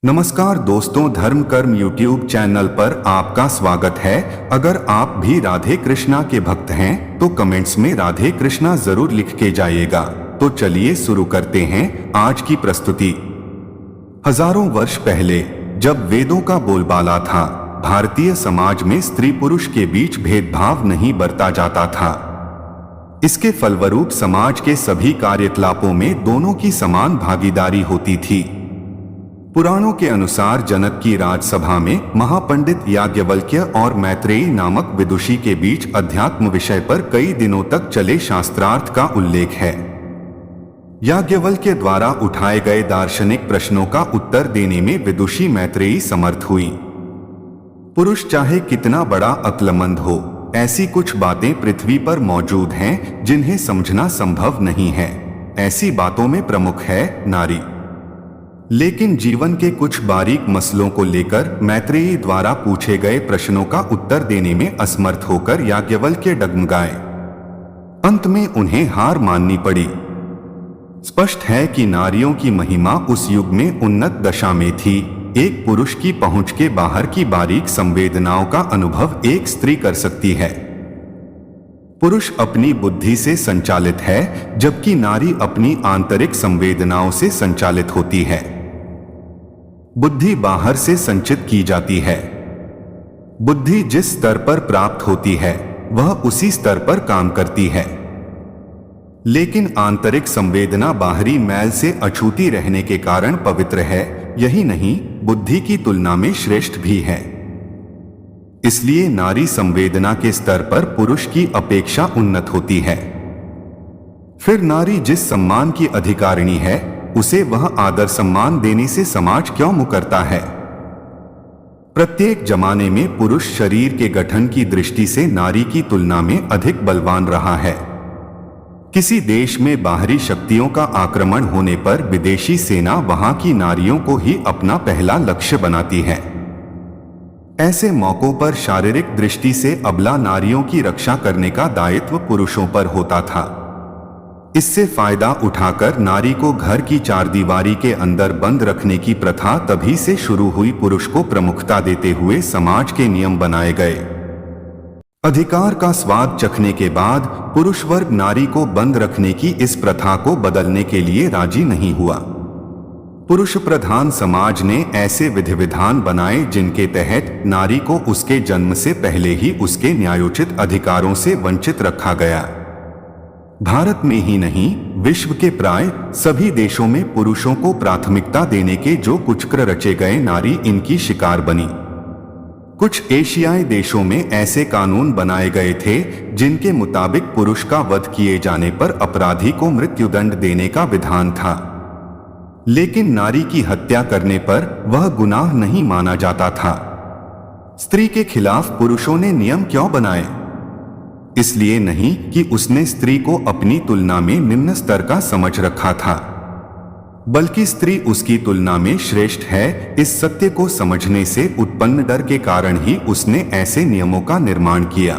नमस्कार दोस्तों, धर्म कर्म यूट्यूब चैनल पर आपका स्वागत है। अगर आप भी राधे कृष्णा के भक्त हैं तो कमेंट्स में राधे कृष्णा जरूर लिख के जाइएगा। तो चलिए शुरू करते हैं आज की प्रस्तुति। हजारों वर्ष पहले जब वेदों का बोलबाला था, भारतीय समाज में स्त्री पुरुष के बीच भेदभाव नहीं बरता जाता था। इसके फलस्वरूप समाज के सभी कार्यकलापों में दोनों की समान भागीदारी होती थी। पुराणों के अनुसार जनक की राजसभा में महापंडित याज्ञवल्क्य और मैत्रेयी नामक विदुषी के बीच अध्यात्म विषय पर कई दिनों तक चले शास्त्रार्थ का उल्लेख है। याज्ञवल्क्य द्वारा उठाए गए दार्शनिक प्रश्नों का उत्तर देने में विदुषी मैत्रेयी समर्थ हुई। पुरुष चाहे कितना बड़ा अक्लमंद हो, ऐसी कुछ बातें पृथ्वी पर मौजूद हैं जिन्हें समझना संभव नहीं है। ऐसी बातों में प्रमुख है नारी। लेकिन जीवन के कुछ बारीक मसलों को लेकर मैत्रेयी द्वारा पूछे गए प्रश्नों का उत्तर देने में असमर्थ होकर याज्ञवल्क्य डगमगाए। अंत में उन्हें हार माननी पड़ी। स्पष्ट है कि नारियों की महिमा उस युग में उन्नत दशा में थी। एक पुरुष की पहुंच के बाहर की बारीक संवेदनाओं का अनुभव एक स्त्री कर सकती है। पुरुष अपनी बुद्धि से संचालित है, जबकि नारी अपनी आंतरिक संवेदनाओं से संचालित होती है। बुद्धि बाहर से संचित की जाती है। बुद्धि जिस स्तर पर प्राप्त होती है वह उसी स्तर पर काम करती है। लेकिन आंतरिक संवेदना बाहरी मैल से अछूती रहने के कारण पवित्र है। यही नहीं, बुद्धि की तुलना में श्रेष्ठ भी है। इसलिए नारी संवेदना के स्तर पर पुरुष की अपेक्षा उन्नत होती है। फिर नारी जिस सम्मान की अधिकारिणी है, उसे वह आदर सम्मान देने से समाज क्यों मुकरता है? प्रत्येक जमाने में पुरुष शरीर के गठन की दृष्टि से नारी की तुलना में अधिक बलवान रहा है। किसी देश में बाहरी शक्तियों का आक्रमण होने पर विदेशी सेना वहां की नारियों को ही अपना पहला लक्ष्य बनाती है। ऐसे मौकों पर शारीरिक दृष्टि से अबला नारियों की रक्षा करने का दायित्व पुरुषों पर होता था। इससे फायदा उठाकर नारी को घर की चारदीवारी के अंदर बंद रखने की प्रथा तभी से शुरू हुई। पुरुष को प्रमुखता देते हुए समाज के नियम बनाए गए। अधिकार का स्वाद चखने के बाद पुरुष वर्ग नारी को बंद रखने की इस प्रथा को बदलने के लिए राजी नहीं हुआ। पुरुष प्रधान समाज ने ऐसे विधि विधान बनाए जिनके तहत नारी को उसके जन्म से पहले ही उसके न्यायोचित अधिकारों से वंचित रखा गया। भारत में ही नहीं, विश्व के प्राय सभी देशों में पुरुषों को प्राथमिकता देने के जो कुचक्र रचे गए, नारी इनकी शिकार बनी। कुछ एशियाई देशों में ऐसे कानून बनाए गए थे जिनके मुताबिक पुरुष का वध किए जाने पर अपराधी को मृत्युदंड देने का विधान था। लेकिन नारी की हत्या करने पर वह गुनाह नहीं माना जाता था। स्त्री के खिलाफ पुरुषों ने नियम क्यों बनाए? इसलिए नहीं कि उसने स्त्री को अपनी तुलना में निम्न स्तर का समझ रखा था, बल्कि स्त्री उसकी तुलना में श्रेष्ठ है। इस सत्य को समझने से उत्पन्न डर के कारण ही उसने ऐसे नियमों का निर्माण किया।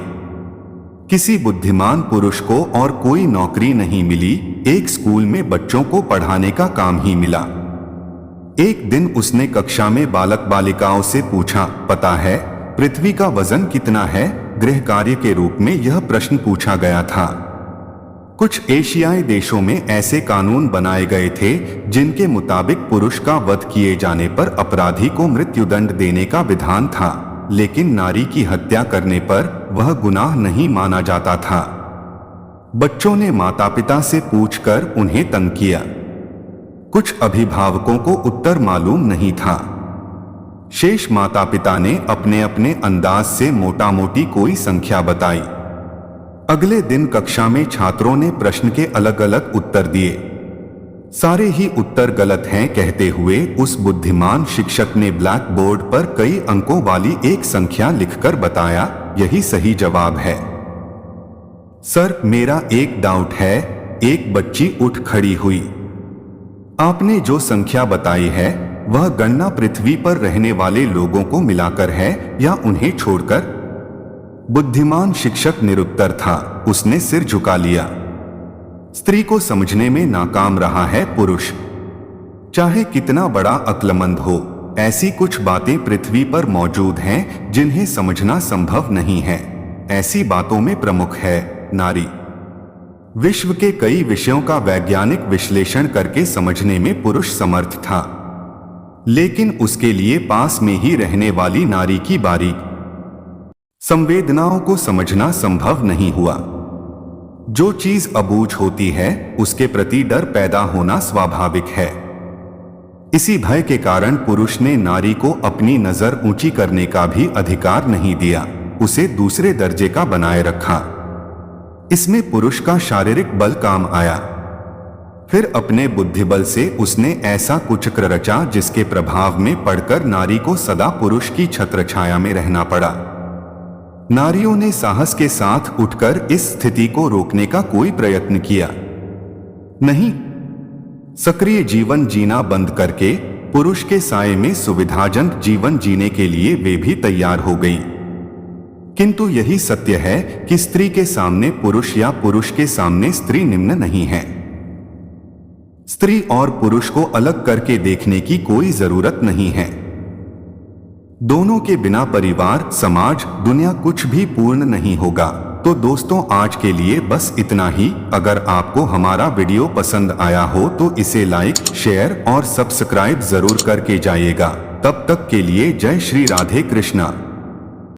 किसी बुद्धिमान पुरुष को और कोई नौकरी नहीं मिली, एक स्कूल में बच्चों को पढ़ाने का काम ही मिला। एक दिन उसने कक्षा में बालक बालिकाओं से पूछा, पता है पृथ्वी का वजन कितना है? गृह कार्य के रूप में यह प्रश्न पूछा गया था। कुछ एशियाई देशों में ऐसे कानून बनाए गए थे जिनके मुताबिक पुरुष का वध किए जाने पर अपराधी को मृत्युदंड देने का विधान था, लेकिन नारी की हत्या करने पर वह गुनाह नहीं माना जाता था। बच्चों ने माता पिता से पूछकर उन्हें तंग किया। कुछ अभिभावकों को उत्तर मालूम नहीं था। शेष माता पिता ने अपने अपने अंदाज से मोटा मोटी कोई संख्या बताई। अगले दिन कक्षा में छात्रों ने प्रश्न के अलग अलग उत्तर दिए। सारे ही उत्तर गलत हैं कहते हुए उस बुद्धिमान शिक्षक ने ब्लैक बोर्ड पर कई अंकों वाली एक संख्या लिखकर बताया, यही सही जवाब है। सर, मेरा एक डाउट है। एक बच्ची उठ खड़ी हुई। आपने जो संख्या बताई है वह गणना पृथ्वी पर रहने वाले लोगों को मिलाकर है या उन्हें छोड़कर? बुद्धिमान शिक्षक निरुत्तर था। उसने सिर झुका लिया। स्त्री को समझने में नाकाम रहा है पुरुष। चाहे कितना बड़ा अक्लमंद हो, ऐसी कुछ बातें पृथ्वी पर मौजूद हैं जिन्हें समझना संभव नहीं है। ऐसी बातों में प्रमुख है नारी। विश्व के कई विषयों का वैज्ञानिक विश्लेषण करके समझने में पुरुष समर्थ था, लेकिन उसके लिए पास में ही रहने वाली नारी की बारीक संवेदनाओं को समझना संभव नहीं हुआ। जो चीज अबूझ होती है उसके प्रति डर पैदा होना स्वाभाविक है। इसी भय के कारण पुरुष ने नारी को अपनी नजर ऊंची करने का भी अधिकार नहीं दिया, उसे दूसरे दर्जे का बनाए रखा। इसमें पुरुष का शारीरिक बल काम आया। फिर अपने बुद्धिबल से उसने ऐसा कुचक्र रचा जिसके प्रभाव में पड़कर नारी को सदा पुरुष की छत्रछाया में रहना पड़ा। नारियों ने साहस के साथ उठकर इस स्थिति को रोकने का कोई प्रयत्न किया नहीं। सक्रिय जीवन जीना बंद करके पुरुष के साये में सुविधाजनक जीवन जीने के लिए वे भी तैयार हो गई। किंतु यही सत्य है कि स्त्री के सामने पुरुष या पुरुष के सामने स्त्री निम्न नहीं है। स्त्री और पुरुष को अलग करके देखने की कोई जरूरत नहीं है। दोनों के बिना परिवार, समाज, दुनिया कुछ भी पूर्ण नहीं होगा। तो दोस्तों, आज के लिए बस इतना ही। अगर आपको हमारा वीडियो पसंद आया हो तो इसे लाइक, शेयर और सब्सक्राइब जरूर करके जाइएगा। तब तक के लिए जय श्री राधे कृष्णा।